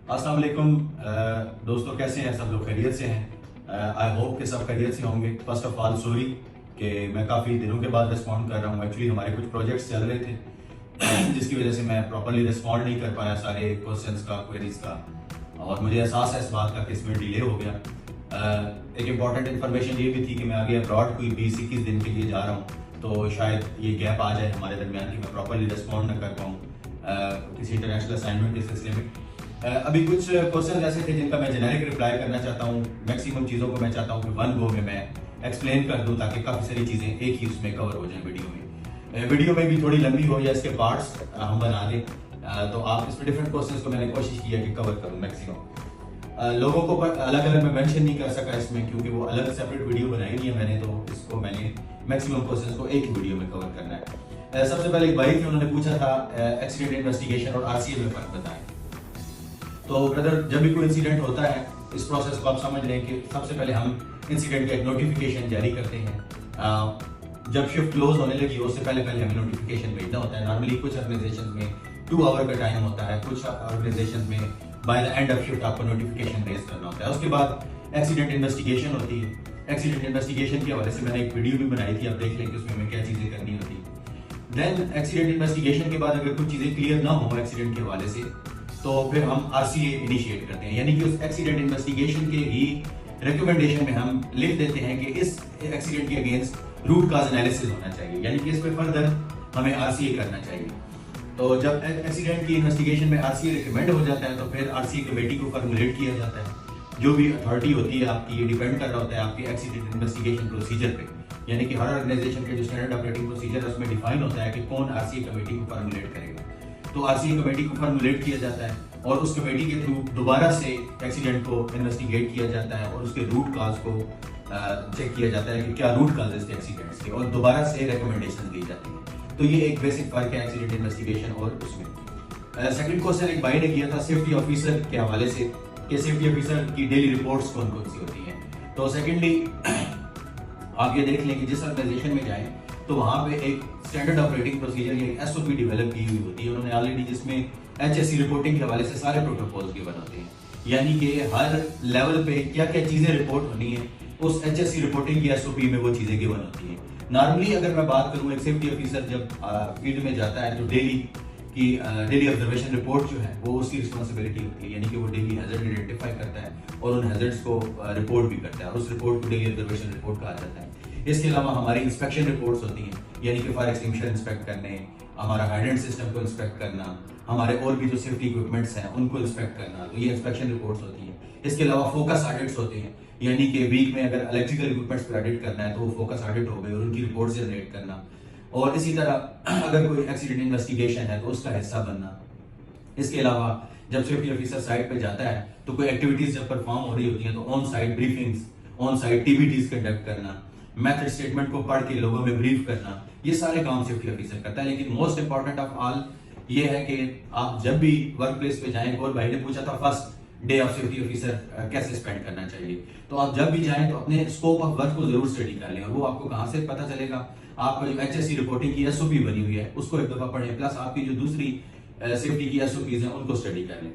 अस्सलाम वालेकुम दोस्तों, कैसे हैं सब लोग? खैरियत से हैं? आई होप कि सब खैरियत से होंगे। फर्स्ट ऑफ ऑल सॉरी कि मैं काफ़ी दिनों के बाद रिस्पॉन्ड कर रहा हूँ। एक्चुअली हमारे कुछ प्रोजेक्ट्स चल रहे थे जिसकी वजह से मैं प्रॉपरली रिस्पॉन्ड नहीं कर पाया सारे क्वेश्चंस का, क्वेरीज का, और मुझे एहसास है इस बात का कि इसमें डिले हो गया। एक इम्पॉर्टेंट इन्फॉर्मेशन ये भी थी कि मैं आगे अब्रॉड कोई 20-21 दिन के लिए जा रहा हूँ, तो शायद ये गैप आ जाए हमारे दरमियान कि मैं प्रॉपरली रिस्पॉन्ड न कर पाऊँ किसी इंटरनेशनल असाइनमेंट के सिलसिले में। अभी कुछ क्वेश्चन ऐसे थे जिनका मैं जेनेरिक रिप्लाई करना चाहता हूँ। मैक्सिमम चीज़ों को मैं चाहता हूँ कि वन गो में मैं एक्सप्लेन कर दूँ ताकि काफ़ी सारी चीज़ें एक ही उसमें कवर हो जाएं वीडियो में। वीडियो में भी थोड़ी लंबी हो या इसके पार्ट्स हम बना दें, तो आप इसमें डिफरेंट क्वेश्चंस को मैंने कोशिश की है कि कवर करूँ मैक्सिमम। लोगों को अलग अलग मैं मेंशन नहीं कर सका इसमें क्योंकि वो अलग सेपरेट वीडियो बनाई नहीं है मैंने, तो इसको मैंने मैक्सिमम क्वेश्चंस को एक ही वीडियो में कवर करना है। सबसे पहले एक भाई थे, उन्होंने पूछा था एक्सीडेंट इन्वेस्टिगेशन और आरसीए में फर्क बताएं। तो ब्रदर, जब भी कोई इंसिडेंट होता है इस प्रोसेस को आप समझ लें कि सबसे पहले हम इंसिडेंट का एक नोटिफिकेशन जारी करते हैं। जब शिफ्ट क्लोज होने लगी उससे पहले पहले हमें नोटिफिकेशन भेजना होता है। नॉर्मली कुछ ऑर्गेनाइजेशन में 2 आवर का टाइम होता है, कुछ ऑर्गेनाइजेशन में by the end of shift आपको नोटिफिकेशन रेज करना होता है। उसके बाद एक्सीडेंट इन्वेस्टिगेशन होती है। एक्सीडेंट इन्वेस्टिगेशन के हवाले से मैंने एक वीडियो भी बनाई थी, आप देख लें कि उसमें हमें क्या चीज़ें करनी होती है। देन एक्सीडेंट इन्वेस्टिगेशन के बाद अगर कुछ चीज़ें क्लियर ना हो एक्सीडेंट के हवाले से, तो फिर हम आरसीए इनिशिएट करते हैं, यानी कि उस एक्सीडेंट इन्वेस्टिगेशन के ही रिकमेंडेशन में हम लिख देते हैं कि इस एक्सीडेंट के अगेंस्ट रूट काज एनालिसिस होना चाहिए, यानी कि इस पे फर्दर हमें आरसीए करना चाहिए। तो जब एक्सीडेंट की इन्वेस्टिगेशन में आरसीए रिकमेंड हो जाता है तो फिर आरसीए कमेटी को फॉर्मुलेट किया जाता है। जो भी अथॉरिटी होती है आपकी, ये डिपेंड कर रहा होता है आपके एक्सीडेंट इन्वेस्टिगेशन प्रोसीजर पे, यानी कि हर ऑर्गेनाइजेशन के जो स्टैंडर्ड ऑपरेटिंग प्रोसीजर है उसमें डिफाइन होता है कि कौन आरसीए कमेटी को फॉर्मुलेट करेगा। तो आरसीए कमेटी को फॉर्मुलेट किया जाता है और उस कमेटी के थ्रू दोबारा से एक्सीडेंट को इन्वेस्टिगेट किया जाता है और उसके रूट काज को चेक किया जाता है कि क्या रूट काज है एक्सीडेंट्स के, और दोबारा से रिकमेंडेशन दी जाती है। तो ये एक बेसिक फर्क है एक्सीडेंट इन्वेस्टिगेशन और उसमें। सेकंड क्वेश्चन एक भाई ने किया था सेफ्टी ऑफिसर के हवाले से कि सेफ्टी ऑफिसर की डेली रिपोर्ट्स कौन कौन सी होती हैं। तो सेकेंडली आप ये देख लें कि जिस ऑर्गेनाइजेशन में जाएं तो वहाँ पे एक स्टैंडर्ड ऑपरेटिंग प्रोसीजर या एक एसओपी डेवलप की हुई होती है उन्होंने ऑलरेडी, जिसमें एचएससी रिपोर्टिंग के हवाले से सारे प्रोटोकॉल्स गिवन होते हैं, यानी कि हर लेवल पे क्या क्या चीजें रिपोर्ट होनी है उस एचएससी रिपोर्टिंग की एसओपी में वो चीजें गिवन होती हैं। नॉर्मली अगर मैं बात करूँ, एक सेफ्टी ऑफिसर जब फील्ड में जाता है तो डेली ऑब्जर्वेशन रिपोर्ट जो है वो उसकी रिस्पॉन्सिबिलिटी होती है, यानी कि वो डेली हैजर्ड आइडेंटिफाई करता है और उन हैजर्ड्स को रिपोर्ट भी करता है और उस रिपोर्ट को डेली ऑब्जर्वेशन रिपोर्ट कहा जाता है। इसके अलावा हमारी इंस्पेक्शन रिपोर्ट्स होती हैं, यानी कि फायर एक्सटिंग्विशर इंस्पेक्ट करने, हमारा हाइडेंट सिस्टम को इंस्पेक्ट करना, हमारे और भी जो सेफ्टी इक्विपमेंट्स हैं उनको इंस्पेक्ट करना, तो ये इंस्पेक्शन रिपोर्ट्स होती हैं। इसके अलावा फोकस ऑडिट्स होते हैं, यानी कि वीक में अगर इलेक्ट्रिकल इक्विपमेंट्स पर ऑडिट करना है तो वो फोकस ऑडिट हो गए और उनकी रिपोर्ट जनरेट करना, और इसी तरह अगर कोई एक्सीडेंट इन्वेस्टिगेशन है तो उसका हिस्सा बनना। इसके अलावा जब सेफ्टी ऑफिसर साइट पे जाता है तो कोई एक्टिविटीज जब परफॉर्म हो रही होती हैं तो on site briefings, on site TBTs conduct करना, मेथड स्टेटमेंट को पढ़ के लोगों में ब्रीफ करना, ये सारे काम सेफ्टी ऑफिसर करता है। लेकिन मोस्ट इंपॉर्टेंट ऑफ ऑल ये है कि आप जब भी वर्क प्लेस पे जाएं, और भाई ने पूछा था first day of safety officer कैसे स्पेंड करना चाहिए, तो आप जब भी जाएं तो अपने स्कोप ऑफ वर्क को जरूर स्टडी कर लें, और वो आपको कहाँ से पता चलेगा, आपका जो एचएससी रिपोर्टिंग की एसओपी बनी हुई है उसको एक दफा पढ़ें, प्लस आपकी जो दूसरी सेफ्टी की एसओपीज हैं उनको स्टडी कर लें।